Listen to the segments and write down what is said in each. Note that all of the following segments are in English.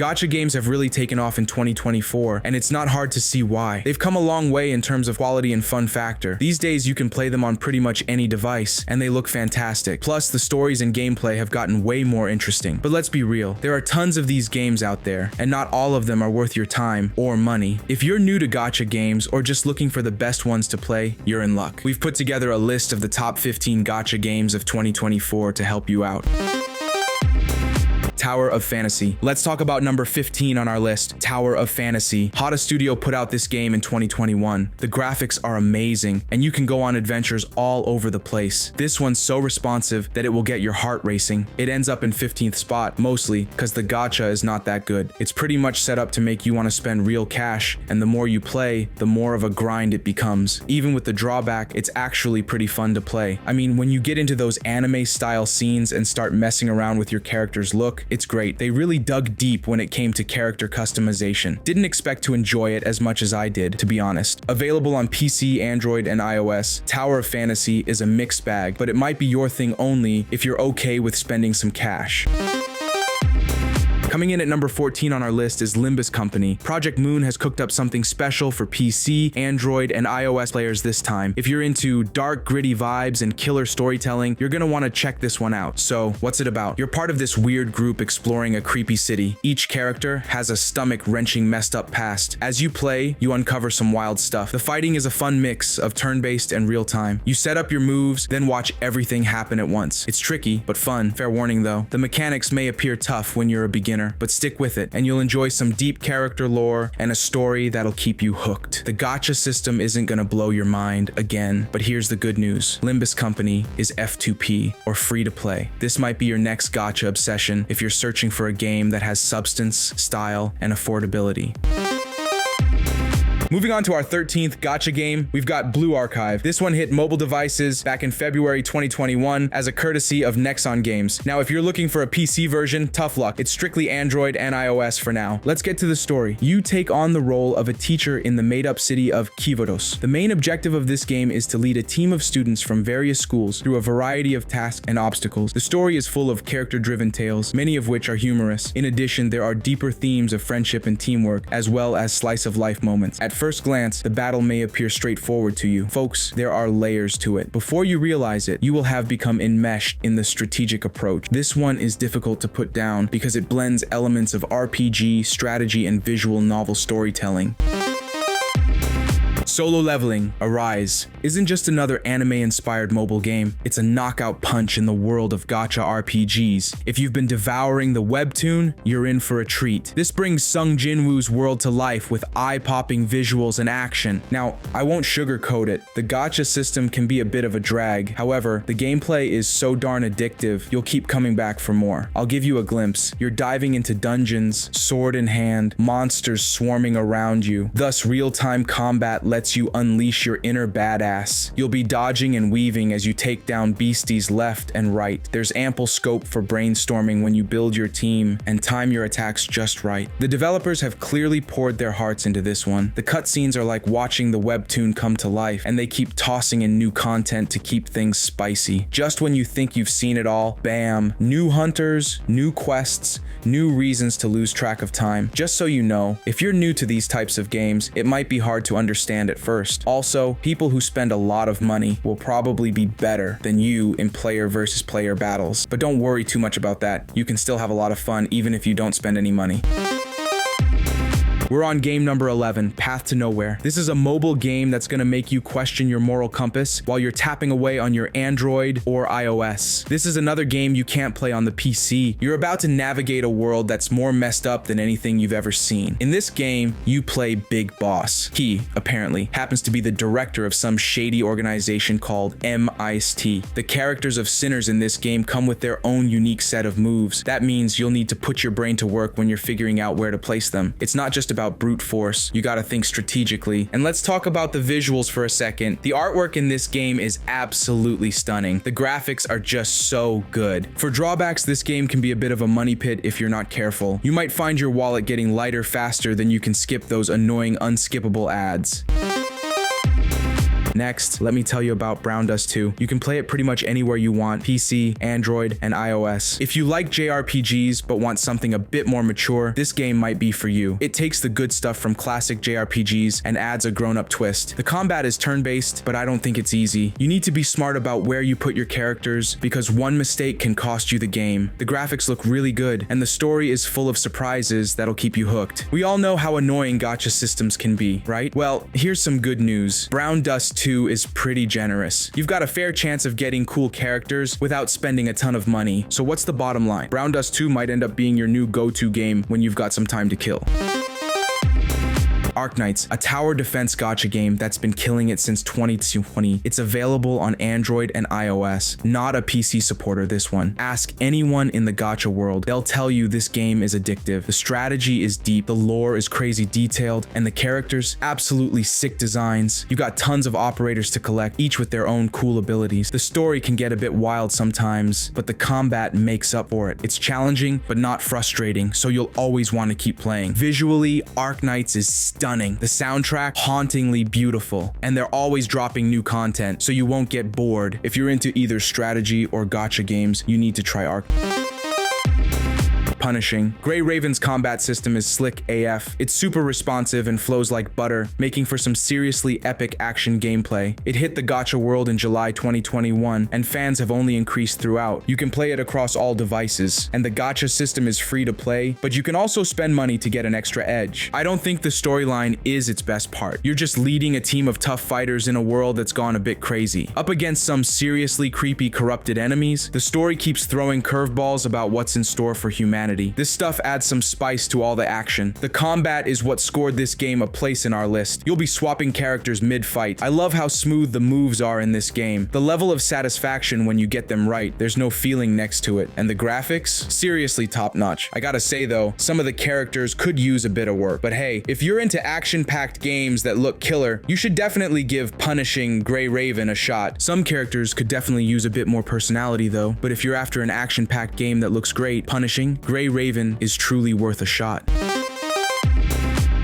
Gacha games have really taken off in 2024, and it's not hard to see why. They've come a long way in terms of quality and fun factor. These days you can play them on pretty much any device, and they look fantastic. Plus, the stories and gameplay have gotten way more interesting. But let's be real, there are tons of these games out there, and not all of them are worth your time or money. If you're new to gacha games or just looking for the best ones to play, you're in luck. We've put together a list of the top 15 gacha games of 2024 to help you out. Tower of Fantasy. Let's talk about number 15 on our list, Tower of Fantasy. Hata Studio put out this game in 2021. The graphics are amazing, and you can go on adventures all over the place. This one's so responsive that it will get your heart racing. It ends up in 15th spot, mostly because the gacha is not that good. It's pretty much set up to make you want to spend real cash, and the more you play, the more of a grind it becomes. Even with the drawback, it's actually pretty fun to play. I mean, when you get into those anime-style scenes and start messing around with your character's look, it's great. They really dug deep when it came to character customization. Didn't expect to enjoy it as much as I did, to be honest. Available on PC, Android, and iOS, Tower of Fantasy is a mixed bag, but it might be your thing only if you're okay with spending some cash. Coming in at number 14 on our list is Limbus Company. Project Moon has cooked up something special for PC, Android, and iOS players this time. If you're into dark, gritty vibes and killer storytelling, you're gonna want to check this one out. So, what's it about? You're part of this weird group exploring a creepy city. Each character has a stomach-wrenching, messed up past. As you play, you uncover some wild stuff. The fighting is a fun mix of turn-based and real-time. You set up your moves, then watch everything happen at once. It's tricky, but fun. Fair warning though, the mechanics may appear tough when you're a beginner, but stick with it, and you'll enjoy some deep character lore and a story that'll keep you hooked. The gacha system isn't gonna blow your mind again, but here's the good news. Limbus Company is F2P, or free to play. This might be your next gacha obsession if you're searching for a game that has substance, style, and affordability. Moving on to our 13th gacha game, we've got Blue Archive. This one hit mobile devices back in February 2021 as a courtesy of Nexon Games. Now, if you're looking for a PC version, tough luck. It's strictly Android and iOS for now. Let's get to the story. You take on the role of a teacher in the made-up city of Kivodos. The main objective of this game is to lead a team of students from various schools through a variety of tasks and obstacles. The story is full of character-driven tales, many of which are humorous. In addition, there are deeper themes of friendship and teamwork, as well as slice-of-life moments. At first glance, the battle may appear straightforward to you. Folks, there are layers to it. Before you realize it, you will have become enmeshed in the strategic approach. This one is difficult to put down because it blends elements of RPG, strategy, and visual novel storytelling. Solo Leveling: Arise isn't just another anime-inspired mobile game. It's a knockout punch in the world of gacha RPGs. If you've been devouring the webtoon, you're in for a treat. This brings Sung Jinwoo's world to life with eye-popping visuals and action. Now, I won't sugarcoat it. The gacha system can be a bit of a drag. However, the gameplay is so darn addictive, you'll keep coming back for more. I'll give you a glimpse. You're diving into dungeons, sword in hand, monsters swarming around you. Thus, real-time combat lets you unleash your inner badass. You'll be dodging and weaving as you take down beasties left and right. There's ample scope for brainstorming when you build your team and time your attacks just right. The developers have clearly poured their hearts into this one. The cutscenes are like watching the webtoon come to life, and they keep tossing in new content to keep things spicy. Just when you think you've seen it all, bam, new hunters, new quests, new reasons to lose track of time. Just so you know, if you're new to these types of games, it might be hard to understand at first. Also, people who spend a lot of money will probably be better than you in player versus player battles. But don't worry too much about that. You can still have a lot of fun even if you don't spend any money. We're on game number 11, Path to Nowhere. This is a mobile game that's gonna make you question your moral compass while you're tapping away on your Android or iOS. This is another game you can't play on the PC. You're about to navigate a world that's more messed up than anything you've ever seen. In this game, you play Big Boss. He, apparently, happens to be the director of some shady organization called MIST. The characters of sinners in this game come with their own unique set of moves. That means you'll need to put your brain to work when you're figuring out where to place them. It's not just about brute force, you gotta think strategically. And let's talk about the visuals for a second. The artwork in this game is absolutely stunning. The graphics are just so good. For drawbacks, this game can be a bit of a money pit if you're not careful. You might find your wallet getting lighter faster than you can skip those annoying unskippable ads. Next, let me tell you about Brown Dust 2. You can play it pretty much anywhere you want, PC, Android, and iOS. If you like JRPGs but want something a bit more mature, this game might be for you. It takes the good stuff from classic JRPGs and adds a grown-up twist. The combat is turn-based, but I don't think it's easy. You need to be smart about where you put your characters because one mistake can cost you the game. The graphics look really good, and the story is full of surprises that'll keep you hooked. We all know how annoying gacha systems can be, right? Well, here's some good news. Brown Dust 2 is pretty generous. You've got a fair chance of getting cool characters without spending a ton of money. So what's the bottom line? Brown Dust 2 might end up being your new go-to game when you've got some time to kill. Arknights, a tower defense gacha game that's been killing it since 2020. It's available on Android and iOS. Not a PC supporter, this one. Ask anyone in the gacha world. They'll tell you this game is addictive. The strategy is deep, the lore is crazy detailed, and the characters, absolutely sick designs. You got tons of operators to collect, each with their own cool abilities. The story can get a bit wild sometimes, but the combat makes up for it. It's challenging, but not frustrating, so you'll always want to keep playing. Visually, Arknights is stunning. The soundtrack, hauntingly beautiful, and they're always dropping new content, so you won't get bored. If you're into either strategy or gacha games, you need to try Arknights. Punishing. Grey Raven's combat system is slick AF. It's super responsive and flows like butter, making for some seriously epic action gameplay. It hit the gacha world in July 2021, and fans have only increased throughout. You can play it across all devices, and the gacha system is free to play, but you can also spend money to get an extra edge. I don't think the storyline is its best part. You're just leading a team of tough fighters in a world that's gone a bit crazy. Up against some seriously creepy, corrupted enemies, the story keeps throwing curveballs about what's in store for humanity. This stuff adds some spice to all the action. The combat is what scored this game a place in our list. You'll be swapping characters mid-fight. I love how smooth the moves are in this game. The level of satisfaction when you get them right, there's no feeling next to it. And the graphics? Seriously top-notch. I gotta say though, some of the characters could use a bit of work. But hey, if you're into action-packed games that look killer, you should definitely give Punishing Grey Raven a shot. Some characters could definitely use a bit more personality though, but if you're after an action-packed game that looks great, Punishing Grey Raven is truly worth a shot.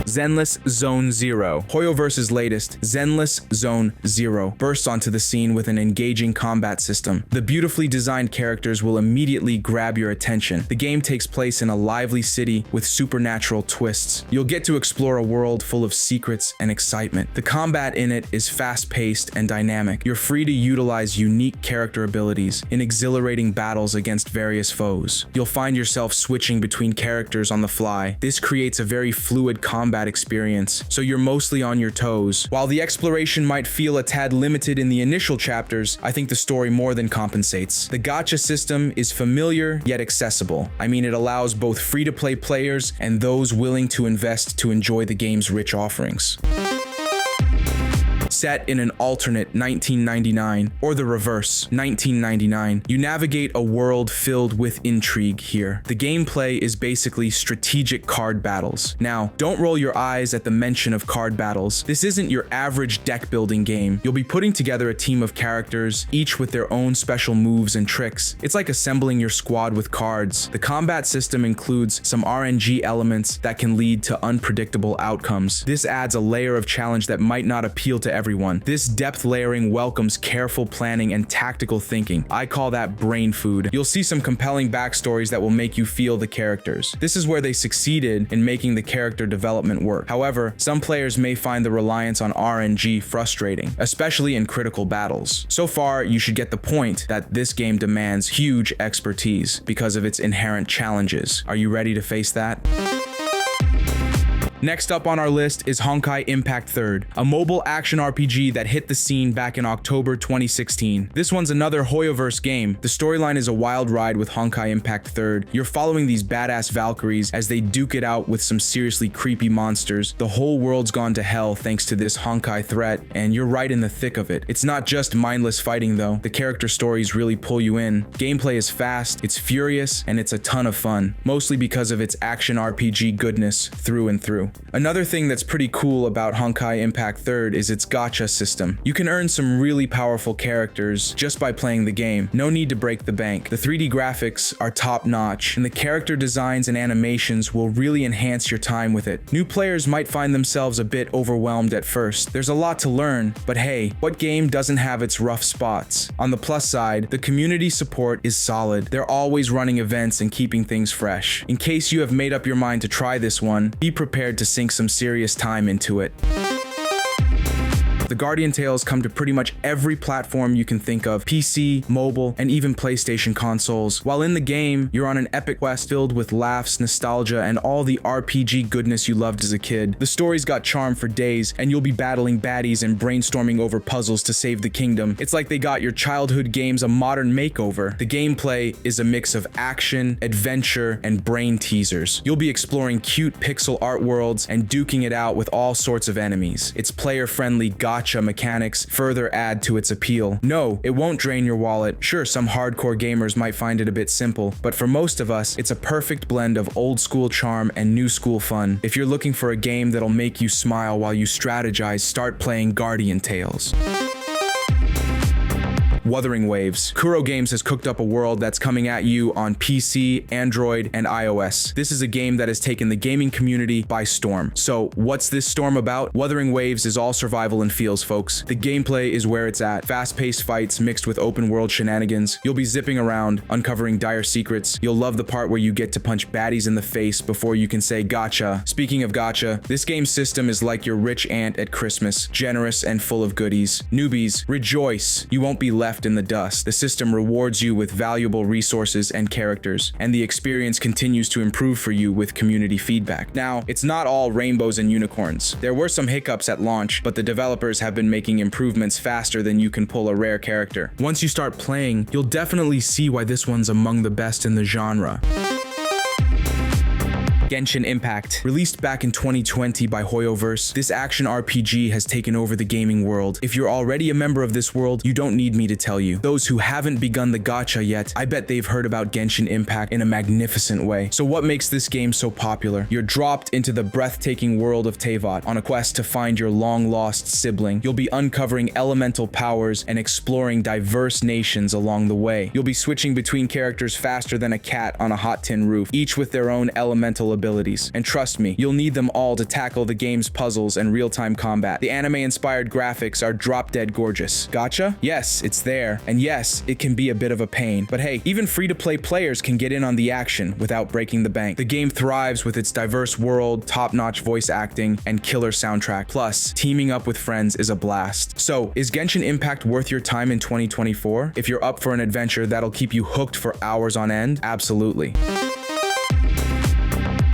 Zenless Zone Zero. Hoyoverse's latest, Zenless Zone Zero, bursts onto the scene with an engaging combat system. The beautifully designed characters will immediately grab your attention. The game takes place in a lively city with supernatural twists. You'll get to explore a world full of secrets and excitement. The combat in it is fast-paced and dynamic. You're free to utilize unique character abilities in exhilarating battles against various foes. You'll find yourself switching between characters on the fly. This creates a very fluid combat experience, so you're mostly on your toes. While the exploration might feel a tad limited in the initial chapters, I think the story more than compensates. The gacha system is familiar yet accessible. I mean, it allows both free-to-play players and those willing to invest to enjoy the game's rich offerings. Set in an alternate 1999, or the reverse, 1999, you navigate a world filled with intrigue here. The gameplay is basically strategic card battles. Now, don't roll your eyes at the mention of card battles. This isn't your average deck building game. You'll be putting together a team of characters, each with their own special moves and tricks. It's like assembling your squad with cards. The combat system includes some RNG elements that can lead to unpredictable outcomes. This adds a layer of challenge that might not appeal to everyone. This depth layering welcomes careful planning and tactical thinking. I call that brain food. You'll see some compelling backstories that will make you feel the characters. This is where they succeeded in making the character development work. However, some players may find the reliance on RNG frustrating, especially in critical battles. So far, you should get the point that this game demands huge expertise because of its inherent challenges. Are you ready to face that? Next up on our list is Honkai Impact 3rd, a mobile action RPG that hit the scene back in October 2016. This one's another Hoyoverse game. The storyline is a wild ride with Honkai Impact 3rd. You're following these badass Valkyries as they duke it out with some seriously creepy monsters. The whole world's gone to hell thanks to this Honkai threat, and you're right in the thick of it. It's not just mindless fighting though. The character stories really pull you in. Gameplay is fast, it's furious, and it's a ton of fun, mostly because of its action RPG goodness through and through. Another thing that's pretty cool about Honkai Impact 3rd is its gacha system. You can earn some really powerful characters just by playing the game. No need to break the bank. The 3D graphics are top-notch, and the character designs and animations will really enhance your time with it. New players might find themselves a bit overwhelmed at first. There's a lot to learn, but hey, what game doesn't have its rough spots? On the plus side, the community support is solid. They're always running events and keeping things fresh. In case you have made up your mind to try this one, be prepared to sink some serious time into it. The Guardian Tales come to pretty much every platform you can think of: PC, mobile, and even PlayStation consoles. While in the game, you're on an epic quest filled with laughs, nostalgia, and all the RPG goodness you loved as a kid. The story's got charm for days, and you'll be battling baddies and brainstorming over puzzles to save the kingdom. It's like they got your childhood games a modern makeover. The gameplay is a mix of action, adventure, and brain teasers. You'll be exploring cute pixel art worlds and duking it out with all sorts of enemies. Its player-friendly gacha mechanics further add to its appeal. No, it won't drain your wallet. Sure, some hardcore gamers might find it a bit simple, but for most of us, it's a perfect blend of old school charm and new school fun. If you're looking for a game that'll make you smile while you strategize, start playing Guardian Tales. Wuthering Waves. Kuro Games has cooked up a world that's coming at you on PC, Android, and iOS. This is a game that has taken the gaming community by storm. So what's this storm about? Wuthering Waves is all survival and feels, folks. The gameplay is where it's at. Fast-paced fights mixed with open world shenanigans. You'll be zipping around, uncovering dire secrets. You'll love the part where you get to punch baddies in the face before you can say gacha. Speaking of gacha, this game's system is like your rich aunt at Christmas, generous and full of goodies. Newbies, rejoice! You won't be left in the dust. The system rewards you with valuable resources and characters, and the experience continues to improve for you with community feedback. Now, it's not all rainbows and unicorns. There were some hiccups at launch, but the developers have been making improvements faster than you can pull a rare character. Once you start playing, you'll definitely see why this one's among the best in the genre. Genshin Impact. Released back in 2020 by Hoyoverse, this action RPG has taken over the gaming world. If you're already a member of this world, you don't need me to tell you. Those who haven't begun the gacha yet, I bet they've heard about Genshin Impact in a magnificent way. So what makes this game so popular? You're dropped into the breathtaking world of Teyvat on a quest to find your long-lost sibling. You'll be uncovering elemental powers and exploring diverse nations along the way. You'll be switching between characters faster than a cat on a hot tin roof, each with their own elemental abilities. And trust me, you'll need them all to tackle the game's puzzles and real-time combat. The anime-inspired graphics are drop-dead gorgeous. Gacha? Yes, it's there. And yes, it can be a bit of a pain. But hey, even free-to-play players can get in on the action without breaking the bank. The game thrives with its diverse world, top-notch voice acting, and killer soundtrack. Plus, teaming up with friends is a blast. So, is Genshin Impact worth your time in 2024? If you're up for an adventure that'll keep you hooked for hours on end, absolutely.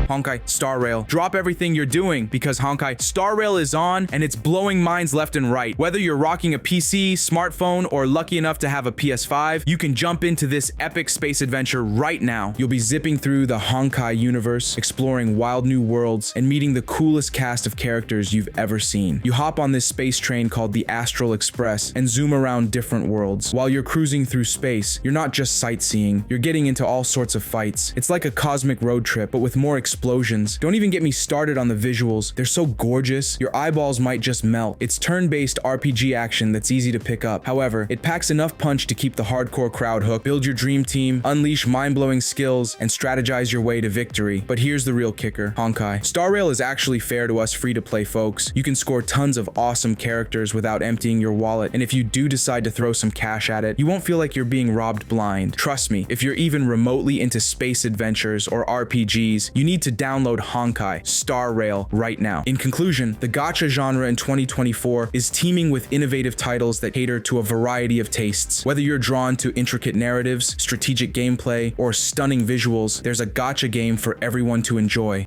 Honkai Star Rail. Drop everything you're doing because Honkai Star Rail is on and it's blowing minds left and right. Whether you're rocking a PC, smartphone, or lucky enough to have a PS5, you can jump into this epic space adventure right now. You'll be zipping through the Honkai universe, exploring wild new worlds, and meeting the coolest cast of characters you've ever seen. You hop on this space train called the Astral Express and zoom around different worlds. While you're cruising through space, you're not just sightseeing, you're getting into all sorts of fights. It's like a cosmic road trip, but with more explosions. Don't even get me started on the visuals. They're so gorgeous, your eyeballs might just melt. It's turn-based RPG action that's easy to pick up. However, it packs enough punch to keep the hardcore crowd hooked. Build your dream team, unleash mind-blowing skills, and strategize your way to victory. But here's the real kicker, Honkai Star Rail is actually fair to us free-to-play folks. You can score tons of awesome characters without emptying your wallet, and if you do decide to throw some cash at it, you won't feel like you're being robbed blind. Trust me, if you're even remotely into space adventures or RPGs, you need to download Honkai Star Rail right now. In conclusion, the gacha genre in 2024 is teeming with innovative titles that cater to a variety of tastes. Whether you're drawn to intricate narratives, strategic gameplay, or stunning visuals, there's a gacha game for everyone to enjoy.